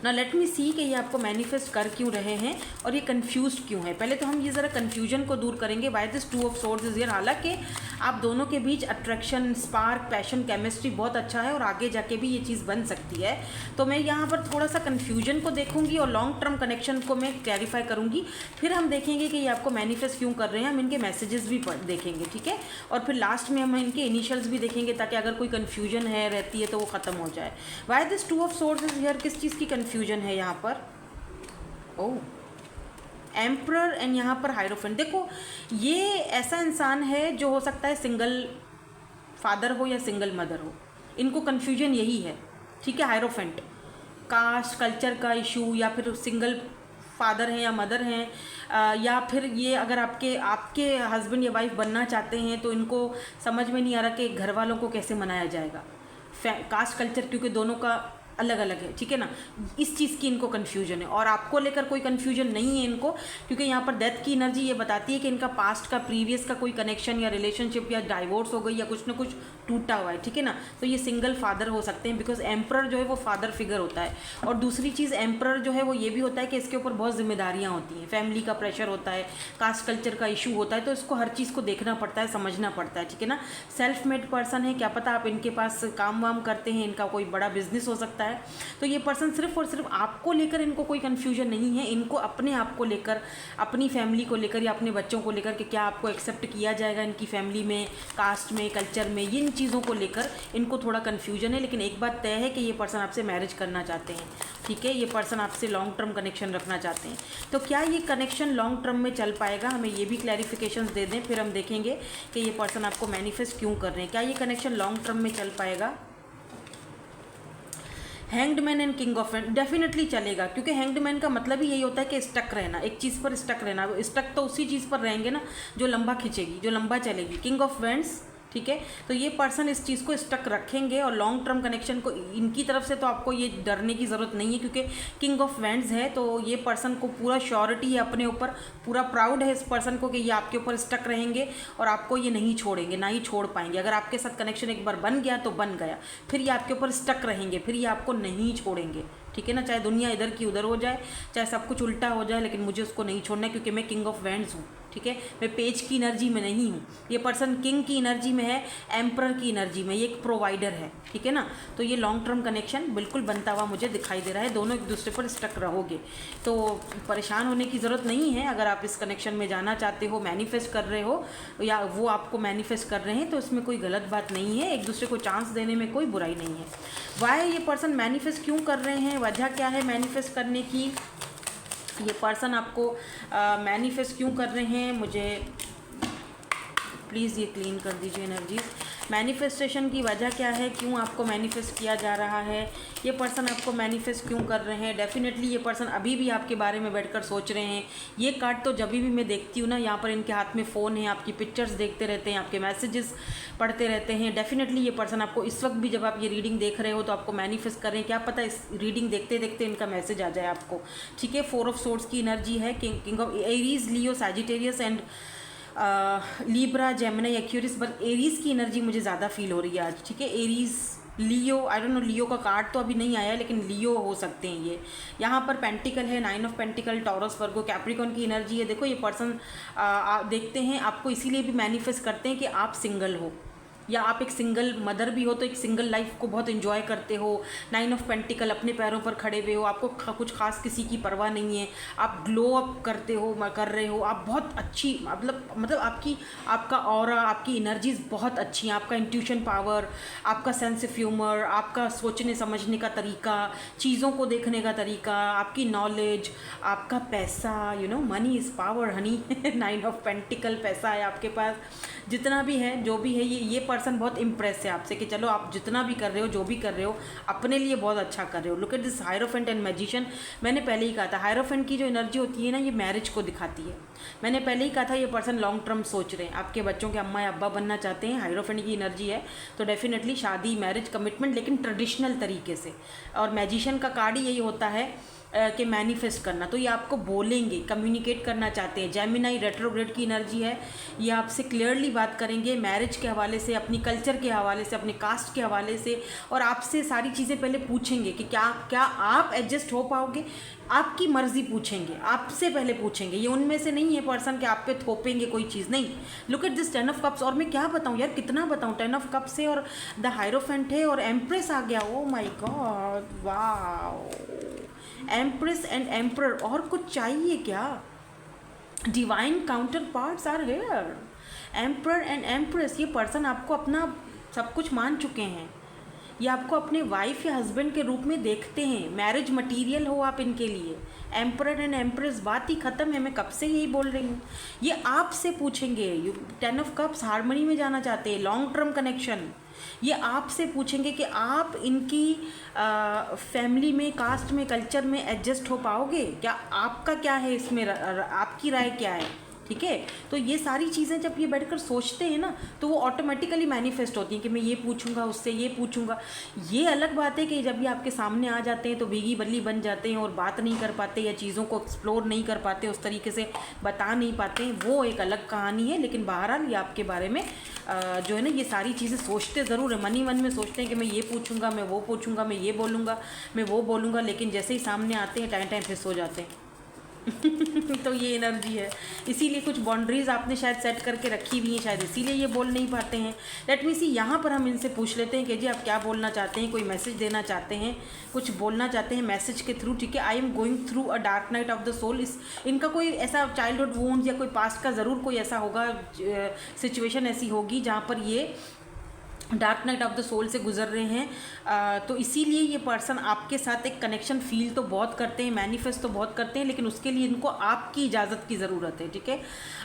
ना। लेट मी सी कि ये आपको मैनिफेस्ट कर क्यों रहे हैं और ये कंफ्यूज्ड क्यों है। पहले तो हम ये ज़रा कंफ्यूजन को दूर करेंगे। Why this 2 of swords is here. हालांकि आप दोनों के बीच अट्रैक्शन, स्पार्क, पैशन, केमिस्ट्री बहुत अच्छा है और आगे जाके भी ये चीज़ बन सकती है। तो मैं यहाँ पर थोड़ा सा कन्फ्यूजन को देखूंगी और लॉन्ग टर्म कनेक्शन को मैं क्लैरिफाई करूँगी। फिर हम देखेंगे कि ये आपको मैनिफेस्ट क्यों कर रहे हैं, हम इनके मैसेजेस भी देखेंगे, ठीक है। और फिर लास्ट में हम इनके इनिशियल्स भी देखेंगे ताकि अगर कोई कन्फ्यूजन है रहती है तो वो ख़त्म हो जाए। Why this 2 of swords is here. किस चीज़ की कन्फ्यूजन है यहाँ पर? ओह, एम्परर एंड यहाँ पर हायरोफेंट। देखो, ये ऐसा इंसान है जो हो सकता है सिंगल फादर हो या सिंगल मदर हो, इनको कन्फ्यूजन यही है, ठीक है। हायरोफेंट कास्ट कल्चर का इशू, या फिर सिंगल फादर हैं या मदर हैं, या फिर ये अगर आपके हस्बैंड या वाइफ बनना चाहते हैं तो इनको समझ में नहीं आ रहा कि घर वालों को कैसे मनाया जाएगा। कास्ट कल्चर क्योंकि दोनों का अलग अलग है, ठीक है ना, इस चीज़ की इनको कन्फ्यूजन है। और आपको लेकर कोई कन्फ्यूजन नहीं है इनको, क्योंकि यहाँ पर डेथ की एनर्जी ये बताती है कि इनका पास्ट का, प्रीवियस का कोई कनेक्शन या रिलेशनशिप या डाइवोर्स हो गई या कुछ ना कुछ टूटा हुआ है, ठीक है ना। तो ये सिंगल फादर हो सकते हैं, बिकॉज एम्परर जो है वो फादर फिगर होता है। और दूसरी चीज़ एम्परर जो है वो ये भी होता है कि इसके ऊपर बहुत जिम्मेदारियाँ होती हैं, फैमिली का प्रेशर होता है, कास्ट कल्चर का इशू होता है, तो इसको हर चीज़ को देखना पड़ता है, समझना पड़ता है, ठीक है ना। सेल्फ मेड पर्सन है, क्या पता आप इनके पास काम वाम करते हैं, इनका कोई बड़ा बिजनेस हो सकता है। तो ये पर्सन सिर्फ और सिर्फ आपको लेकर इनको कोई कन्फ्यूजन नहीं है, इनको अपने आप को लेकर, अपनी फैमिली को लेकर या अपने बच्चों को लेकर कि क्या आपको एक्सेप्ट किया जाएगा इनकी फैमिली में, कास्ट में, कल्चर में, इन चीज़ों को लेकर इनको थोड़ा कन्फ्यूजन है। लेकिन एक बात तय है कि ये पर्सन आपसे मैरिज करना चाहते हैं, ठीक है। ये पर्सन आपसे लॉन्ग टर्म कनेक्शन रखना चाहते हैं। तो क्या ये कनेक्शन लॉन्ग टर्म में चल पाएगा, हमें ये भी क्लैरिफिकेशंस दे दें, फिर हम देखेंगे कि ये पर्सन आपको मैनिफेस्ट क्यों कर रहे हैं। क्या ये कनेक्शन लॉन्ग टर्म में चल पाएगा? Hanged man and king of wands definitely चलेगा, क्योंकि हैंग्ड मैन का मतलब ही यही होता है कि स्टक रहना, एक चीज़ पर स्टक रहना। स्टक तो उसी चीज़ पर रहेंगे ना जो लंबा खींचेगी, जो लंबा चलेगी। किंग ऑफ वैंड्स, ठीक है। तो ये पर्सन इस चीज़ को स्टक रखेंगे और लॉन्ग टर्म कनेक्शन को इनकी तरफ से तो आपको ये डरने की ज़रूरत नहीं है, क्योंकि किंग ऑफ वैंड्स है। तो ये पर्सन को पूरा श्योरिटी है अपने ऊपर, पूरा प्राउड है इस पर्सन को कि ये आपके ऊपर स्टक रहेंगे और आपको ये नहीं छोड़ेंगे, ना ही छोड़ पाएंगे। अगर आपके साथ कनेक्शन एक बार बन गया तो बन गया, फिर ये आपके ऊपर स्टक रहेंगे, फिर ये आपको नहीं छोड़ेंगे, ठीक है ना। चाहे दुनिया इधर की उधर हो जाए, चाहे सब कुछ उल्टा हो जाए, लेकिन मुझे उसको नहीं छोड़ना है, क्योंकि मैं किंग ऑफ वैंड्स हूँ, ठीक है। मैं पेज की एनर्जी में नहीं हूँ, ये पर्सन किंग की एनर्जी में है, एम्परर की एनर्जी में, ये एक प्रोवाइडर है, ठीक है ना। तो ये लॉन्ग टर्म कनेक्शन बिल्कुल बनता हुआ मुझे दिखाई दे रहा है। दोनों एक दूसरे पर स्टक रहोगे, तो परेशान होने की ज़रूरत नहीं है। अगर आप इस कनेक्शन में जाना चाहते हो, मैनिफेस्ट कर रहे हो, या वो आपको मैनिफेस्ट कर रहे हैं, तो इसमें कोई गलत बात नहीं है, एक दूसरे को चांस देने में कोई बुराई नहीं है। वाई ये पर्सन मैनिफेस्ट क्यों कर रहे हैं, वजह क्या है मैनिफेस्ट करने की, ये पर्सन आपको मैनिफेस्ट क्यों कर रहे हैं, मुझे प्लीज़ ये क्लीन कर दीजिए एनर्जीज। मैनिफेस्टेशन की वजह क्या है, क्यों आपको मैनिफेस्ट किया जा रहा है, ये पर्सन आपको मैनिफेस्ट क्यों कर रहे हैं। डेफिनेटली ये पर्सन अभी भी आपके बारे में बैठकर सोच रहे हैं। ये कार्ड तो जब भी मैं देखती हूँ ना, यहाँ पर इनके हाथ में फ़ोन है, आपकी पिक्चर्स देखते रहते हैं, आपके मैसेजेस पढ़ते रहते हैं। डेफिनेटली ये पर्सन आपको इस वक्त भी, जब आप ये रीडिंग देख रहे हो, तो आपको मैनिफेस्ट कर रहे हैं। क्या पता इस रीडिंग देखते देखते इनका मैसेज आ जाए आपको, ठीक है। 4 ऑफ सोर्ड्स की एनर्जी है, king of Aries, Leo, Sagittarius and Libra, Gemini, Aquarius. But Aries की एनर्जी मुझे ज़्यादा फील हो रही है आज, ठीक है। Aries, Leo, I don't know, Leo का कार्ड तो अभी नहीं आया, लेकिन लियो हो सकते हैं ये। यहाँ पर पेंटिकल है, 9 of pentacle, taurus, Virgo, Capricorn की एनर्जी है। देखो ये पर्सन देखते हैं आपको, इसीलिए भी मैनिफेस्ट करते हैं कि आप सिंगल हो, या आप एक सिंगल मदर भी हो, तो एक सिंगल लाइफ को बहुत एंजॉय करते हो। 9 ऑफ पेंटिकल, अपने पैरों पर खड़े हुए हो, आपको कुछ खास किसी की परवाह नहीं है, आप ग्लो अप करते हो, कर रहे हो, आप बहुत अच्छी, मतलब आपका ऑरा, आपकी एनर्जीज बहुत अच्छी हैं, आपका इंट्यूशन पावर, आपका सेंस ऑफ ह्यूमर, आपका सोचने समझने का तरीका, चीज़ों को देखने का तरीका, आपकी नॉलेज, आपका पैसा, money is power Honey. 9 of pentacle, पैसा है आपके पास, जितना भी है, जो भी है, ये पर्सन बहुत इम्प्रेस है आपसे कि चलो आप जितना भी कर रहे हो, जो भी कर रहे हो, अपने लिए बहुत अच्छा कर रहे हो। Look at this hierophant and magician. मैंने पहले ही कहा था हायरोफेंट की जो एनर्जी होती है ना, ये मैरिज को दिखाती है। मैंने पहले ही कहा था ये पर्सन लॉन्ग टर्म सोच रहे हैं, आपके बच्चों के अम्मा या अब्बा बनना चाहते हैं, हायरोफेंट की एनर्जी है, तो डेफिनेटली शादी, मैरिज, कमिटमेंट, लेकिन ट्रेडिशनल तरीके से। और मैजिशियन का कार्ड ही यही होता है कि मैनिफेस्ट करना, तो ये आपको बोलेंगे, कम्युनिकेट करना चाहते हैं। जेमिनाई रेट्रोग्रेड की एनर्जी है, ये आपसे क्लियरली बात करेंगे मैरिज के हवाले से, अपनी कल्चर के हवाले से, अपने कास्ट के हवाले से, और आपसे सारी चीज़ें पहले पूछेंगे कि क्या क्या आप एडजस्ट हो पाओगे, आपकी मर्ज़ी पूछेंगे, आपसे पहले पूछेंगे। ये उनमें से नहीं है पर्सन कि आप पे थोपेंगे कोई चीज़, नहीं। Look at this 10 of cups. और मैं क्या बताऊँ यार, कितना बताऊँ, 10 ऑफ कप्स है और द हायरोफेंट है और एम्प्रेस आ गया। Oh my god, wow, empress and emperor. और कुछ चाहिए क्या? Divine counter parts are here. Emperor and empress, ये पर्सन आपको अपना सब कुछ मान चुके हैं, ये आपको अपने वाइफ या हस्बैंड के रूप में देखते हैं, मैरिज मटेरियल हो आप इनके लिए। एम्परर एंड एम्प्रेस, बात ही ख़त्म है, मैं कब से यही बोल रही हूँ। ये आपसे पूछेंगे, 10 ऑफ कप्स हार्मनी में जाना चाहते हैं, लॉन्ग टर्म कनेक्शन। ये आपसे पूछेंगे कि आप इनकी फैमिली में, कास्ट में, कल्चर में एडजस्ट हो पाओगे क्या, आपका क्या है इसमें, आपकी राय क्या है, ठीक है। तो ये सारी चीज़ें जब ये बैठकर सोचते हैं ना, तो वो ऑटोमेटिकली मैनिफेस्ट होती हैं कि मैं ये पूछूंगा, उससे ये पूछूंगा। ये अलग बात है कि जब ये आपके सामने आ जाते हैं तो भीगी बल्ली बन जाते हैं और बात नहीं कर पाते या चीज़ों को एक्सप्लोर नहीं कर पाते, उस तरीके से बता नहीं पाते हैं, वो एक अलग कहानी है। लेकिन बहरहाल ये आपके बारे में जो है ना, ये सारी चीज़ें सोचते ज़रूर है, मन ही मन में सोचते हैं कि मैं ये पूछूंगा, मैं वो पूछूंगा, मैं ये बोलूँगा, मैं वो बोलूँगा, लेकिन जैसे ही सामने आते हैं टाइम फिर सो जाते हैं। तो ये एनर्जी है, इसीलिए कुछ बाउंड्रीज आपने शायद सेट करके रखी हुई हैं, शायद इसीलिए ये बोल नहीं पाते हैं। लेट मी सी, यहाँ पर हम इनसे पूछ लेते हैं कि जी आप क्या बोलना चाहते हैं, कोई मैसेज देना चाहते हैं, कुछ बोलना चाहते हैं मैसेज के थ्रू, ठीक है। I am going through a dark night of the soul. इनका कोई ऐसा चाइल्डहुड वूंड्स या कोई पास्ट का ज़रूर कोई ऐसा होगा, सिचुएशन ऐसी होगी जहाँ पर ये dark night of the soul से गुजर रहे हैं। तो इसीलिए ये पर्सन आपके साथ एक कनेक्शन फील तो बहुत करते हैं, मैनिफेस्ट तो बहुत करते हैं, लेकिन उसके लिए इनको आपकी इजाज़त की ज़रूरत है, ठीक है।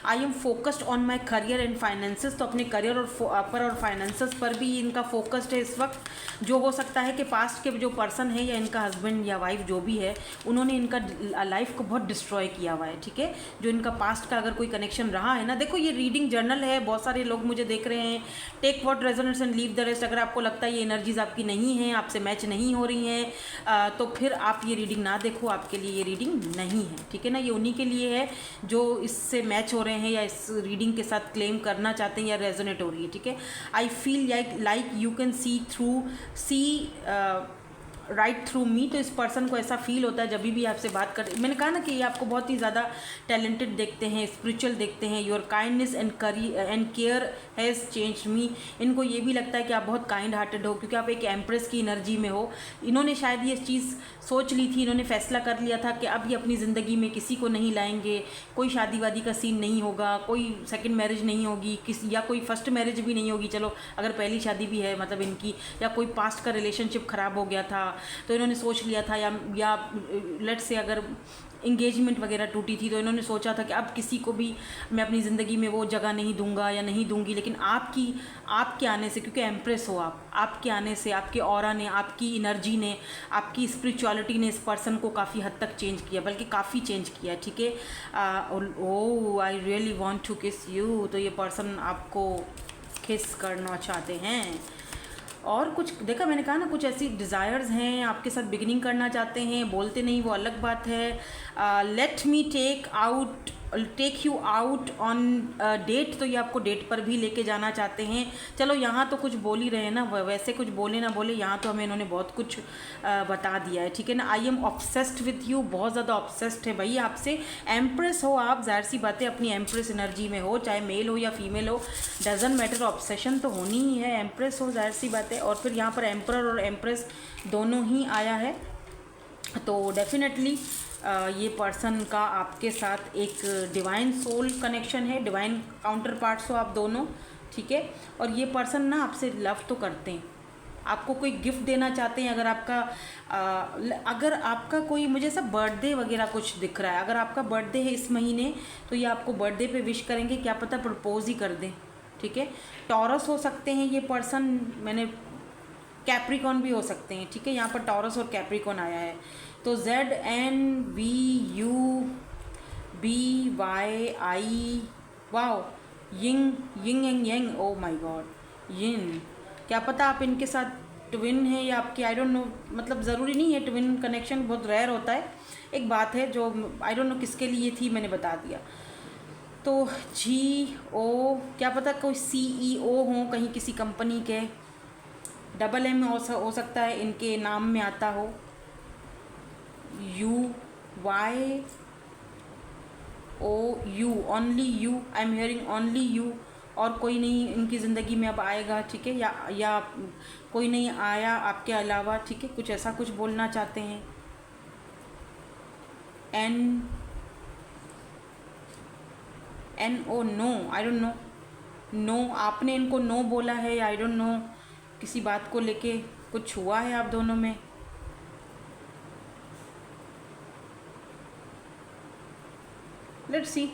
I am focused on my career and finances, तो अपने करियर और फाइनेंसेस पर भी इनका फोकस्ड है इस वक्त। जो हो सकता है कि पास्ट के जो पर्सन है या इनका हस्बैंड या वाइफ जो भी है, उन्होंने इनका लाइफ को बहुत डिस्ट्रॉय किया हुआ है, ठीक है। जो इनका पास्ट का अगर कोई कनेक्शन रहा है ना, देखो ये रीडिंग जर्नल है, बहुत सारे लोग मुझे देख रहे हैं, take what resonates and leave the rest. अगर आपको लगता है ये एनर्जीज आपकी नहीं है, आपसे मैच नहीं हो रही हैं, तो फिर आप ये रीडिंग ना देखो, आपके लिए ये रीडिंग नहीं है, ठीक है ना। ये उन्हीं के लिए है जो इससे मैच हो रहे हैं या इस रीडिंग के साथ क्लेम करना चाहते हैं या रेजोनेट हो रही है, ठीक है। I feel like you can see right through me, तो इस पर्सन को ऐसा फील होता है जब भी आपसे बात कर, मैंने कहा ना कि ये आपको बहुत ही ज़्यादा टैलेंटेड देखते हैं, स्पिरिचुअल देखते हैं। Your kindness and care has changed me. इनको ये भी लगता है कि आप बहुत काइंड हार्टेड हो, क्योंकि आप एक एम्प्रेस की एनर्जी में हो। इन्होंने शायद ये चीज़ सोच ली थी, इन्होंने फैसला कर लिया था कि अब ये अपनी ज़िंदगी में किसी को नहीं लाएंगे, कोई शादी वादी का सीन नहीं होगा, कोई सेकंड मैरिज नहीं होगी, या कोई फर्स्ट मैरिज भी नहीं होगी, चलो अगर पहली शादी भी है मतलब इनकी, या कोई पास्ट का रिलेशनशिप ख़राब हो गया था तो इन्होंने सोच लिया था, या लेट्स से अगर इंगेजमेंट वगैरह टूटी थी तो इन्होंने सोचा था कि अब किसी को भी मैं अपनी ज़िंदगी में वो जगह नहीं दूंगा या नहीं दूंगी। लेकिन आपके आने से, क्योंकि एम्प्रेस हो आप, आपके आने से, आपके ऑरा ने, आपकी एनर्जी ने, आपकी स्पिरिचुअलिटी ने इस पर्सन को काफ़ी हद तक चेंज किया, बल्कि काफ़ी चेंज किया, ठीक है। ओह आई रियली वांट टू किस यू, तो ये पर्सन आपको किस करना चाहते हैं। और कुछ देखा, मैंने कहा ना कुछ ऐसी डिज़ायर्स हैं, आपके साथ बिगिनिंग करना चाहते हैं, बोलते नहीं वो अलग बात है। Let me take you out on date, तो ये आपको डेट पर भी लेके जाना चाहते हैं। चलो यहाँ तो कुछ बोल ही रहे हैं ना, वैसे कुछ बोले ना बोले, यहाँ तो हमें इन्होंने बहुत कुछ बता दिया है, ठीक है ना। I am obsessed with you, बहुत ज़्यादा ऑब्सेस्ड है भाई आपसे। एम्प्रेस हो आप, जाहिर सी बातें अपनी एम्प्रेस एनर्जी में हो, चाहे मेल हो या फीमेल हो, डजंट मैटर, ऑब्सेशन तो होनी ही है, एम्प्रेस हो, जाहिर सी बात है। और फिर यहाँ पर एम्परर और एम्प्रेस दोनों ही आया है, तो डेफिनेटली ये पर्सन का आपके साथ एक डिवाइन सोल कनेक्शन है, डिवाइन काउंटर पार्ट्स हो आप दोनों, ठीक है। और ये पर्सन ना आपसे लव तो करते हैं, आपको कोई गिफ्ट देना चाहते हैं। अगर आपका कोई, मुझे ऐसा बर्थडे वगैरह कुछ दिख रहा है, अगर आपका बर्थडे है इस महीने तो ये आपको बर्थडे पे विश करेंगे, क्या पता प्रपोज ही कर दें, ठीक है। टॉरस हो सकते हैं ये पर्सन, मैंने कैप्रिकॉन भी हो सकते हैं, ठीक है। यहाँ पर टॉरस और कैप्रिकॉन आया है। तो ZNVUBYI, wow, ying ying and yang, oh my God, yin. क्या पता आप इनके साथ ट्विन है या आपकी, आई डोंट नो, मतलब ज़रूरी नहीं है, ट्विन कनेक्शन बहुत रेयर होता है। एक बात है जो आई डोंट नो किसके लिए थी, मैंने बता दिया। तो GO, क्या पता कोई CEO हों कहीं किसी कंपनी के, MM हो सकता है इनके नाम में आता हो। UYOU, only you, I am hearing only you, और कोई नहीं इनकी ज़िंदगी में अब आएगा, ठीक है, या कोई नहीं आया आपके अलावा, ठीक है, कुछ ऐसा कुछ बोलना चाहते हैं। NO, no, I don't know, no, आपने इनको नो बोला है या आई डोंट नो, किसी बात को लेके कुछ हुआ है आप दोनों में। लेट्स सी,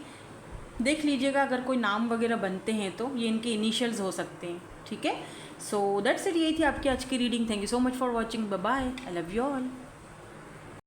देख लीजिएगा, अगर कोई नाम वगैरह बनते हैं तो ये इनके इनिशियल्स हो सकते हैं, ठीक है। सो दैट्स इट, यही थी आपकी आज की reading. Thank you so much for watching, bye bye, I love you all.